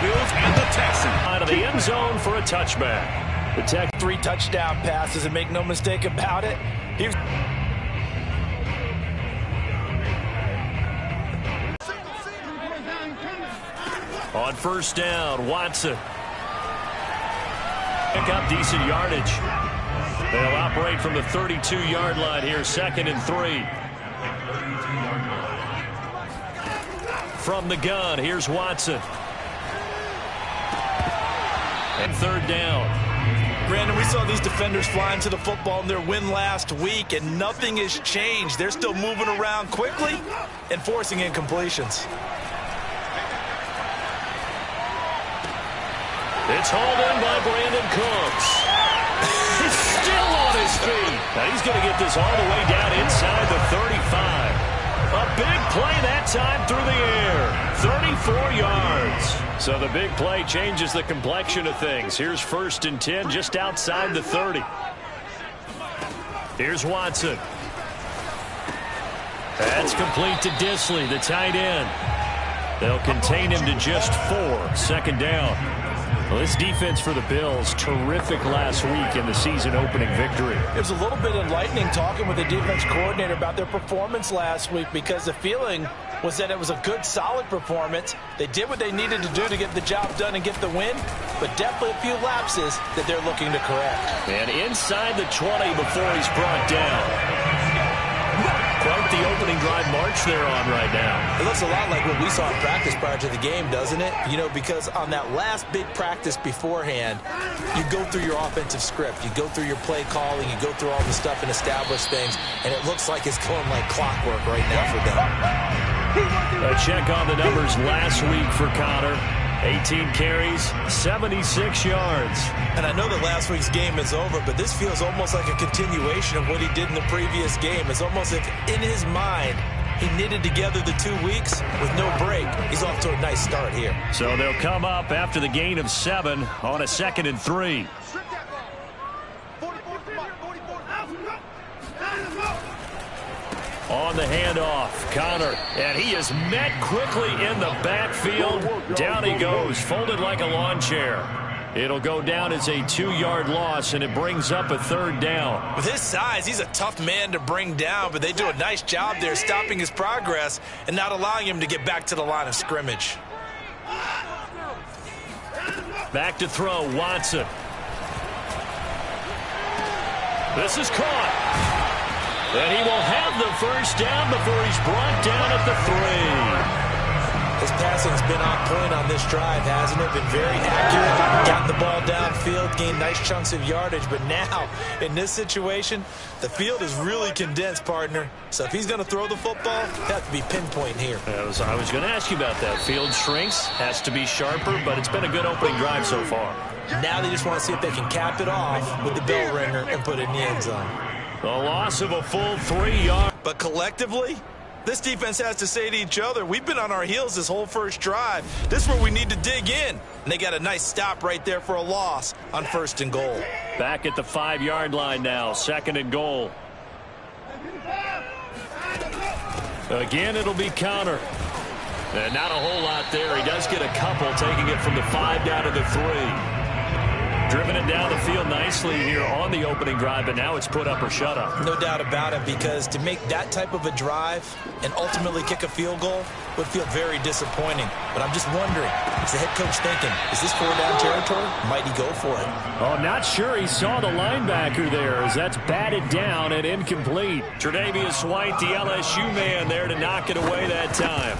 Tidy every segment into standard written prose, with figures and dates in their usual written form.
Bills and the Texans. Out of the end zone for a touchback. The Tech 3 touchdown passes, and make no mistake about it. On first down, Watson. Pick up decent yardage. They'll operate from the 32-yard line here, 2nd and 3. From the gun, here's Watson. And 3rd down. Brandon, we saw these defenders flying to the football in their win last week, and nothing has changed. They're still moving around quickly and forcing incompletions. It's hauled in by Brandon Cooks. He's still on his feet. Now he's going to get this all the way down inside the 35. A big play that time through the air. 34 yards. So the big play changes the complexion of things. Here's 1st and 10 just outside the 30. Here's Watson. That's complete to Disley, the tight end. They'll contain him to just 4. 2nd down. Well, this defense for the Bills, terrific last week in the season-opening victory. It was a little bit enlightening talking with the defense coordinator about their performance last week, because the feeling was that it was a good, solid performance. They did what they needed to do to get the job done and get the win, but definitely a few lapses that they're looking to correct. And inside the 20 before he's brought down. Quite the opening drive march they're on right now. It looks a lot like what we saw in practice prior to the game, doesn't it? You know, because on that last big practice beforehand, you go through your offensive script. You go through your play calling. You go through all the stuff and establish things. And it looks like it's going like clockwork right now for them. A check on the numbers last week for Connor. 18 carries, 76 yards. And I know that last week's game is over, but this feels almost like a continuation of what he did in the previous game. It's almost as if in his mind he knitted together the 2 weeks with no break. He's off to a nice start here. So they'll come up after the gain of 7 on a 2nd and 3. On the handoff, Connor, and he is met quickly in the backfield. Down he goes, folded like a lawn chair. It'll go down as a 2-yard loss, and it brings up a 3rd down. With his size, he's a tough man to bring down, but they do a nice job there stopping his progress and not allowing him to get back to the line of scrimmage. Back to throw, Watson. This is caught. And he will have the 1st down before he's brought down at the 3. His passing's been on point on this drive, hasn't it? Been very accurate. Got the ball downfield, gained nice chunks of yardage. But now, in this situation, the field is really condensed, partner. So if he's going to throw the football, he'll have to be pinpoint here. I was going to ask you about that. Field shrinks, has to be sharper, but it's been a good opening drive so far. Now they just want to see if they can cap it off with the bell ringer and put it in the end zone. The loss of a full 3 yards. But collectively, this defense has to say to each other, we've been on our heels this whole first drive. This is where we need to dig in. And they got a nice stop right there for a loss on 1st and goal. Back at the 5-yard line now, 2nd and goal. Again, it'll be Connor. And not a whole lot there. He does get a couple, taking it from the 5 down to the 3. Driven it down the field nicely here on the opening drive, but now it's put up or shut up. No doubt about it, because to make that type of a drive and ultimately kick a field goal would feel very disappointing. But I'm just wondering, is the head coach thinking, is this 4-down territory? Might he go for it? Oh, not sure he saw the linebacker there, as that's batted down and incomplete. Tre'Davious White, the LSU man, there to knock it away that time.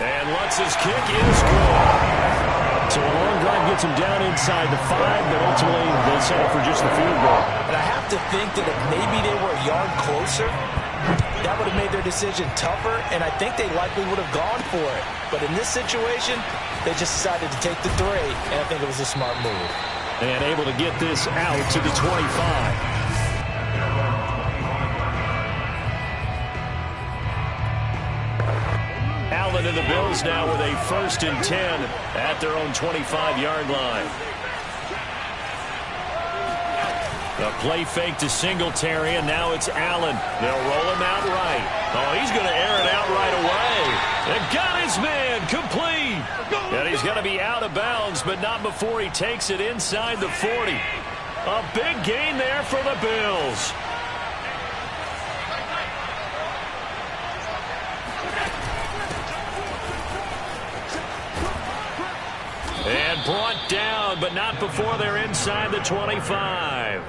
And Lutz's kick is good. So a long drive gets him down inside the 5, but ultimately they settle for just the field goal. And I have to think that if maybe they were a yard closer, that would have made their decision tougher, and I think they likely would have gone for it. But in this situation, they just decided to take the 3, and I think it was a smart move. And able to get this out to the 25. Allen and the Bills now with a 1st and 10 at their own 25-yard line. A play fake to Singletary, and now it's Allen. They'll roll him out right. Oh, he's going to air it out right away. And got his man complete. And he's going to be out of bounds, but not before he takes it inside the 40. A big gain there for the Bills. And brought down, but not before they're inside the 25.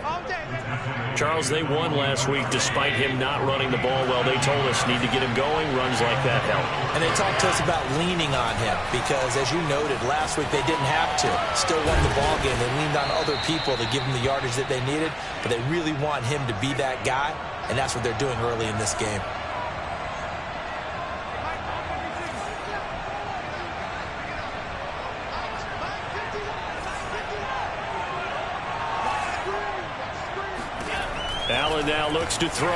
Charles, they won last week despite him not running the ball well. They told us need to get him going. Runs like that help. And they talked to us about leaning on him because, as you noted, last week they didn't have to. Still won the ball game. They leaned on other people to give them the yardage that they needed, but they really want him to be that guy, and that's what they're doing early in this game. Allen now looks to throw.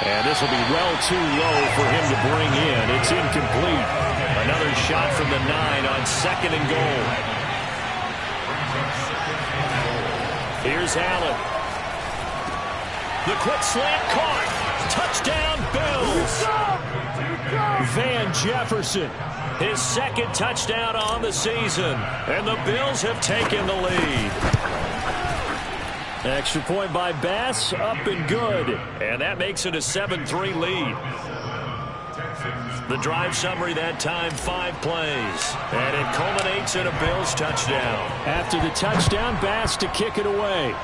And this will be well too low for him to bring in. It's incomplete. Another shot from the 9 on 2nd and goal. Here's Allen. The quick slant caught. Touchdown Bills. Van Jefferson. His 2nd touchdown on the season. And the Bills have taken the lead. Extra point by Bass, up and good. And that makes it a 7-3 lead. The drive summary that time, 5 plays. And it culminates in a Bills touchdown. After the touchdown, Bass to kick it away.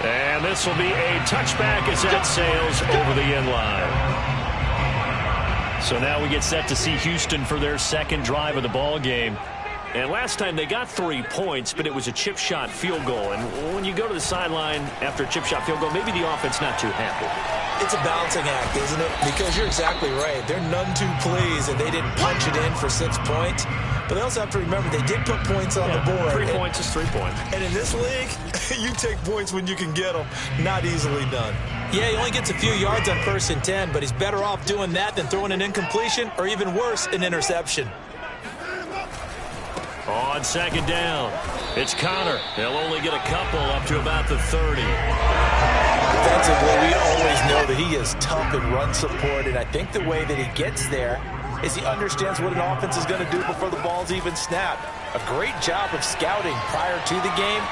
And this will be a touchback as that sails over the end line. So now we get set to see Houston for their 2nd drive of the ball game. And last time they got 3 points, but it was a chip shot field goal. And when you go to the sideline after a chip shot field goal, maybe the offense not too happy. It's a balancing act, isn't it? Because you're exactly right. They're none too pleased that they didn't punch it in for 6 points. But they also have to remember they did put points on the board. 3 points is 3 points. And in this league, you take points when you can get them. Not easily done. Yeah, he only gets a few yards on 1st and 10, but he's better off doing that than throwing an incompletion or even worse, an interception. On 2nd down, it's Connor. They'll only get a couple up to about the 30. Defensively, we always know that he is tough and run support, and I think the way that he gets there is he understands what an offense is going to do before the ball's even snapped. A great job of scouting prior to the game,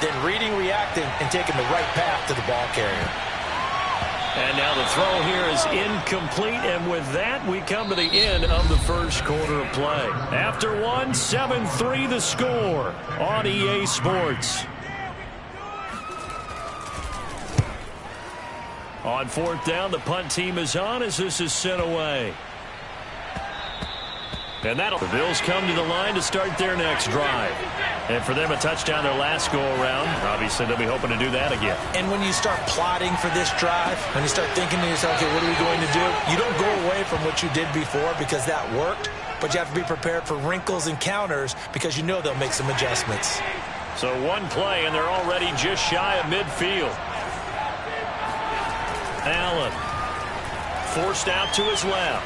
then reading, reacting, and taking the right path to the ball carrier. And now the throw here is incomplete, and with that, we come to the end of the 1st quarter of play. After one, 7-3 the score on EA Sports. On 4th down, the punt team is on as this is sent away. And the Bills come to the line to start their next drive. And for them, a touchdown their last go-around. Obviously, they'll be hoping to do that again. And when you start plotting for this drive, when you start thinking to yourself, okay, what are we going to do? You don't go away from what you did before because that worked, but you have to be prepared for wrinkles and counters because you know they'll make some adjustments. So one play, and they're already just shy of midfield. Allen forced out to his left.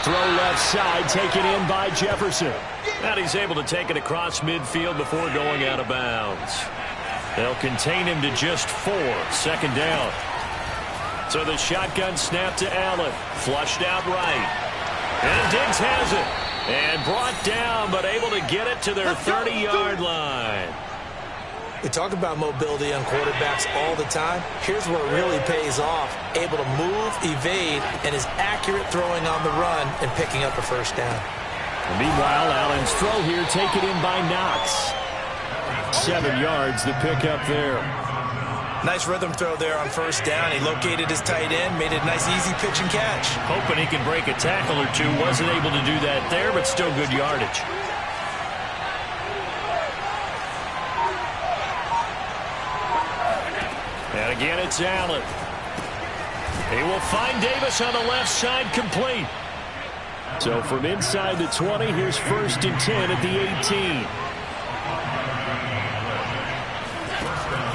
Throw left side, taken in by Jefferson. And he's able to take it across midfield before going out of bounds. They'll contain him to just 4. 2nd down. So the shotgun snap to Allen. Flushed out right. And Diggs has it. And brought down, but able to get it to their 30-yard line. We talk about mobility on quarterbacks all the time. Here's where it really pays off. Able to move, evade, and is accurate throwing on the run and picking up a 1st down. And meanwhile, Allen's throw here taken in by Knox. 7 yards, the pickup there. Nice rhythm throw there on 1st down. He located his tight end, made it a nice easy pitch and catch. Hoping he can break a tackle or two. Wasn't able to do that there, but still good yardage. And again, it's Allen. He will find Davis on the left side, complete. So from inside the 20, here's 1st and 10 at the 18.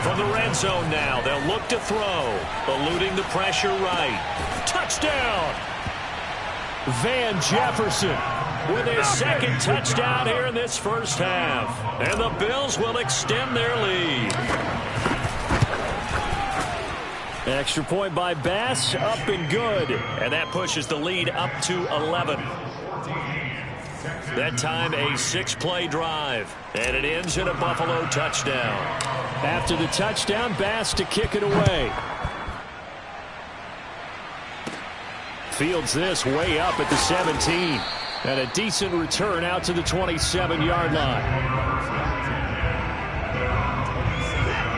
From the red zone now, they'll look to throw. Eluding the pressure right. Touchdown! Van Jefferson. with his second touchdown here in this first half. And the Bills will extend their lead. Extra point by Bass, up and good. And that pushes the lead up to 11. That time a 6-play drive. And it ends in a Buffalo touchdown. After the touchdown, Bass to kick it away. Fields this way up at the 17. And a decent return out to the 27-yard line.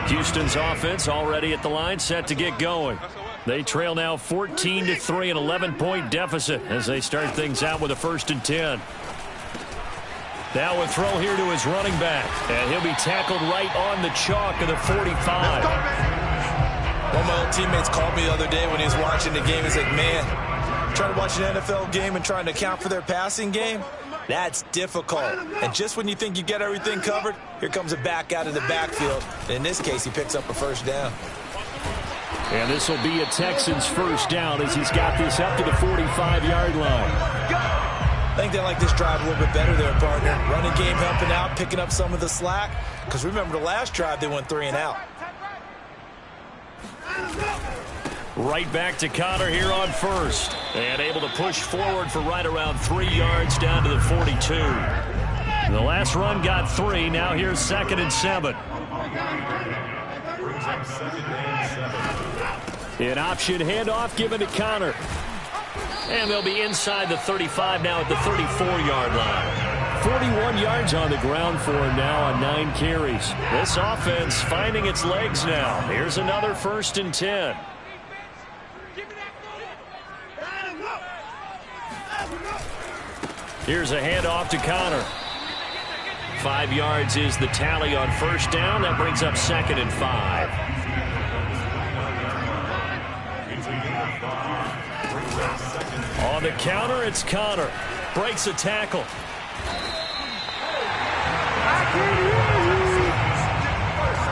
Houston's offense already at the line, set to get going. They trail now 14-3, an 11-point deficit as they start things out with a 1st and 10. Now a throw here to his running back, and he'll be tackled right on the chalk of the 45. One of my old teammates called me the other day when he was watching the game. He's like, man, trying to watch an NFL game and trying to account for their passing game? That's difficult. And just when you think you get everything covered, here comes a back out of the backfield. And in this case, he picks up a 1st down. And this will be a Texans 1st down as he's got this up to the 45-yard line. I think they like this drive a little bit better there, partner. Running game helping out, picking up some of the slack. Because remember the last drive, they went 3 and out. Right back to Connor here on 1st. And able to push forward for right around 3 yards down to the 42. The last run got 3. Now here's 2nd and 7. An option handoff given to Connor. And they'll be inside the 35 now at the 34-yard line. 41 yards on the ground for him now on 9 carries. This offense finding its legs now. Here's another 1st and 10. Here's a handoff to Connor. 5 yards is the tally on 1st down. That brings up 2nd and 5. On the counter, it's Connor. Breaks a tackle.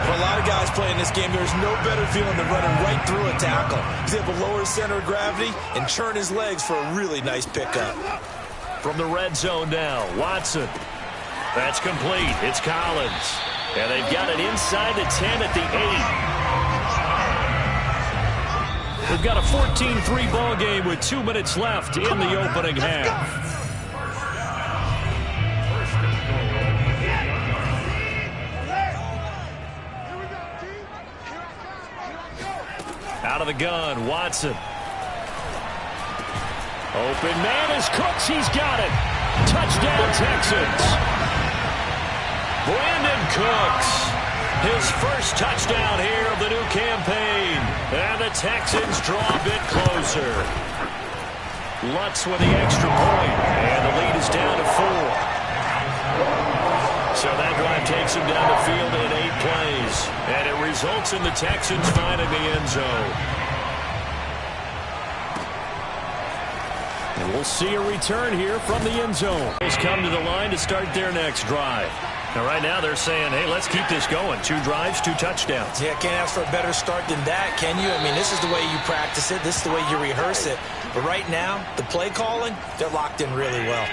For a lot of guys playing this game, there's no better feeling than running right through a tackle. He's able to lower his center of gravity and churn his legs for a really nice pickup. From the red zone now, Watson. That's complete. It's Collins. And they've got it inside the 10 at the 8. We've got a 14-3 ball game with 2 minutes left in the opening half. Out of the gun, Watson. Open man is Cooks. He's got it. Touchdown, Texans. Brandon Cooks. His first touchdown here of the new campaign. And the Texans draw a bit closer. Lutz with the extra point. And the lead is down to 4. So that drive takes him down the field in 8 plays. And it results in the Texans finding the end zone. And we'll see a return here from the end zone. Bills come to the line to start their next drive. Now, right now, they're saying, hey, let's keep this going. 2 drives, 2 touchdowns. Yeah, can't ask for a better start than that, can you? I mean, this is the way you practice it. This is the way you rehearse it. But right now, the play calling, they're locked in really well.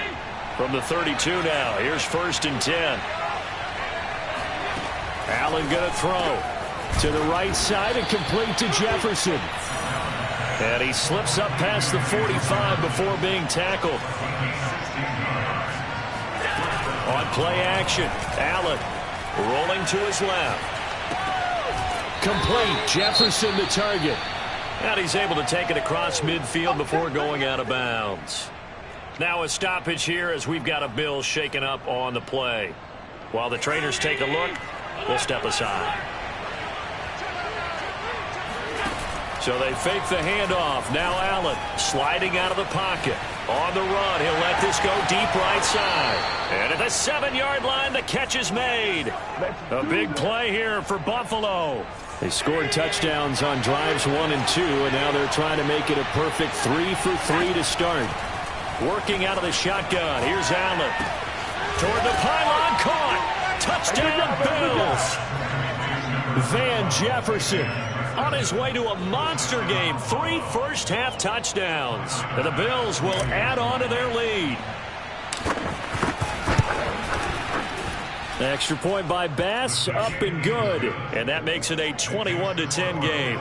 From the 32 now, here's 1st and 10. Allen going to throw to the right side and complete to Jefferson. And he slips up past the 45 before being tackled. On play action, Allen rolling to his left. Complete, Jefferson the target. And he's able to take it across midfield before going out of bounds. Now a stoppage here as we've got a Bills shaken up on the play. While the trainers take a look, we'll step aside. So they fake the handoff. Now Allen sliding out of the pocket. On the run, he'll let this go deep right side. And at the 7-yard line, the catch is made. A big play here for Buffalo. They scored touchdowns on drives 1 and 2, and now they're trying to make it a perfect 3 for 3 to start. Working out of the shotgun. Here's Allen. Toward the pylon, caught. Touchdown, Bills. Van Jefferson on his way to a monster game. 3 first-half touchdowns. And the Bills will add on to their lead. Extra point by Bass, up and good. And that makes it a 21-10 game.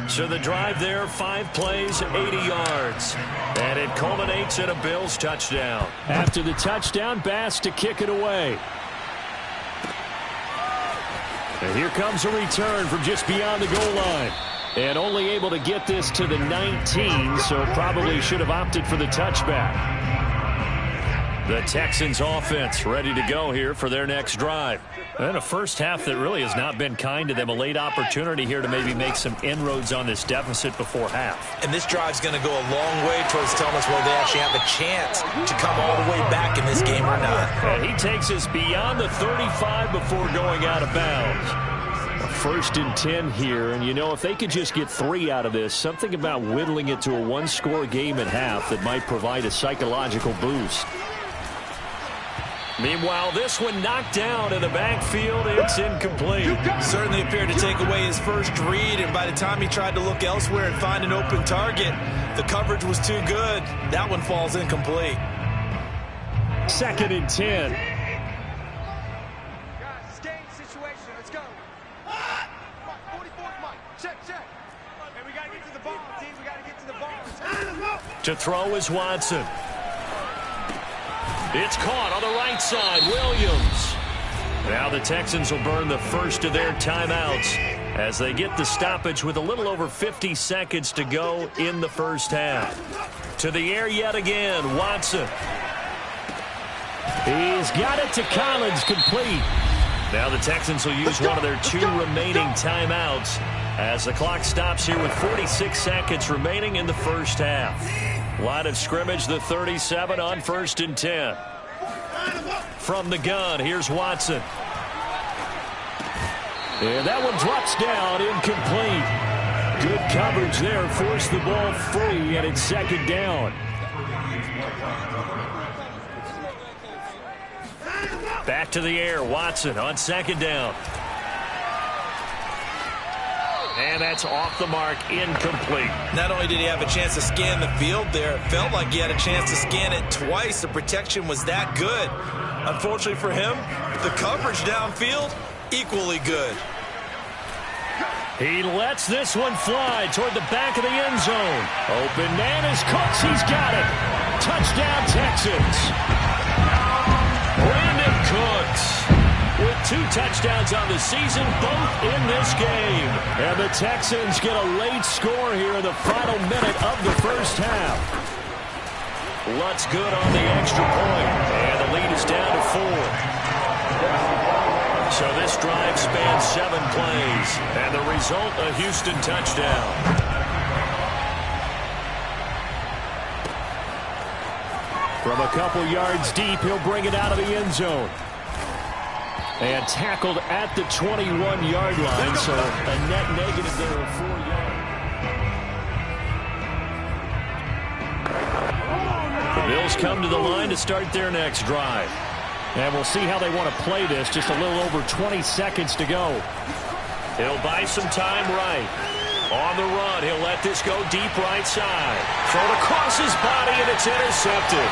So the drive there, 5 plays, 80 yards. And it culminates in a Bills touchdown. After the touchdown, Bass to kick it away. And here comes a return from just beyond the goal line. And only able to get this to the 19, so probably should have opted for the touchback. The Texans offense ready to go here for their next drive. And a first half that really has not been kind to them. A late opportunity here to maybe make some inroads on this deficit before half. And this drive's going to go a long way towards telling us whether they actually have a chance to come all the way back in this game or not. And he takes us beyond the 35 before going out of bounds. A 1st and 10 here, and you know, if they could just get 3 out of this, something about whittling it to a 1-score game at half that might provide a psychological boost. Meanwhile, this one knocked down in the backfield. It's incomplete. Certainly appeared to take away his first read, and by the time he tried to look elsewhere and find an open target, the coverage was too good. That one falls incomplete. 2nd and 10. Guys, game situation. Let's go. 44th Mike. Check. Hey, we got to get to the ball, team. We got to get to the ball. To throw is Watson. It's caught on the right side. Williams. Now the Texans will burn the first of their timeouts as they get the stoppage with a little over 50 seconds to go in the first half. To the air yet again. Watson. He's got it to Collins, complete. Now the Texans will use one of their 2 remaining timeouts as the clock stops here with 46 seconds remaining in the first half. Line of scrimmage, the 37 on 1st and 10. From the gun, here's Watson. And that one drops down, incomplete. Good coverage there, forced the ball free, and it's 2nd down. Back to the air, Watson on 2nd down. And that's off the mark, incomplete. Not only did he have a chance to scan the field there, it felt like he had a chance to scan it twice. The protection was that good. Unfortunately for him, the coverage downfield, equally good. He lets this one fly toward the back of the end zone. Open man is Cooks. He's got it. Touchdown, Texans. Brandon Cooks with 2 touchdowns on the season, both in this game. And the Texans get a late score here in the final minute of the first half. Lutz good on the extra point, and the lead is down to 4. So this drive spans 7 plays, and the result, a Houston touchdown. From a couple yards deep, he'll bring it out of the end zone. And tackled at the 21-yard line, so a net negative there of 4 yards. The Bills come to the line to start their next drive. And we'll see how they want to play this. Just a little over 20 seconds to go. He'll buy some time right. On the run, he'll let this go deep right side. Thrown across his body, and it's intercepted.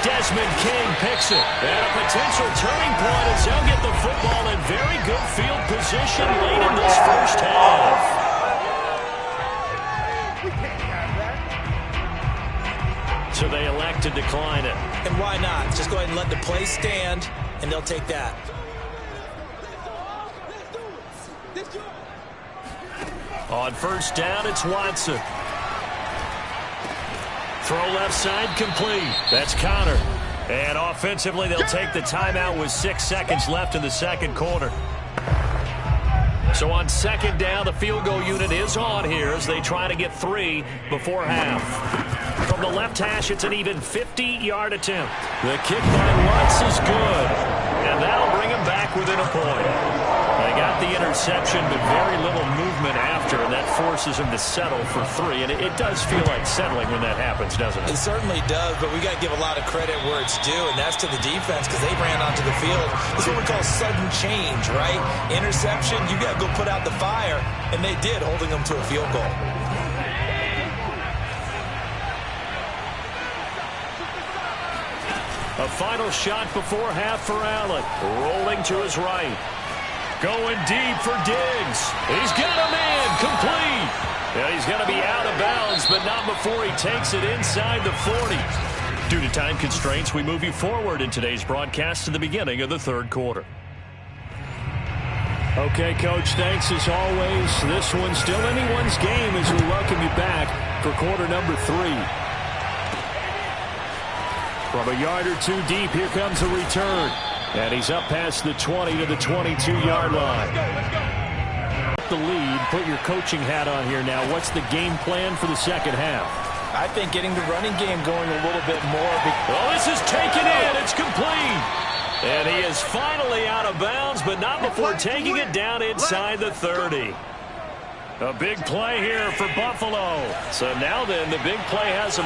Desmond King picks it. And a potential turning point as he'll get the football in very good field position late in this first half. So they elect to decline it. And why not? Just go ahead and let the play stand, and they'll take that. On 1st down, it's Watson. Throw left side, complete. That's Connor. And offensively, they'll take the timeout with 6 seconds left in the second quarter. So on 2nd down, the field goal unit is on here as they try to get 3 before half. From the left hash, it's an even 50-yard attempt. The kick by Lutz is good, and that'll bring him back within a point. They got the interception, but very little movement after, and that forces him to settle for 3. And it does feel like settling when that happens, doesn't it? It certainly does, but we got to give a lot of credit where it's due, and that's to the defense because they ran onto the field. This is what we call sudden change, right? Interception, you got to go put out the fire, and they did, holding them to a field goal. A final shot before half for Allen. Rolling to his right. Going deep for Diggs. He's got a man. Complete. Yeah, he's going to be out of bounds, but not before he takes it inside the 40. Due to time constraints, we move you forward in today's broadcast to the beginning of the third quarter. Okay, Coach, thanks as always. This one's still anyone's game as we welcome you back for quarter number 3. From a yard or two deep, here comes a return. And he's up past the 20 to the 22-yard line. The lead, put your coaching hat on here now. What's the game plan for the second half? I think getting the running game going a little bit more. Well, this is taken in. It's complete. And he is finally out of bounds, but not before taking it down inside the 30. A big play here for Buffalo. So now then, the big play has him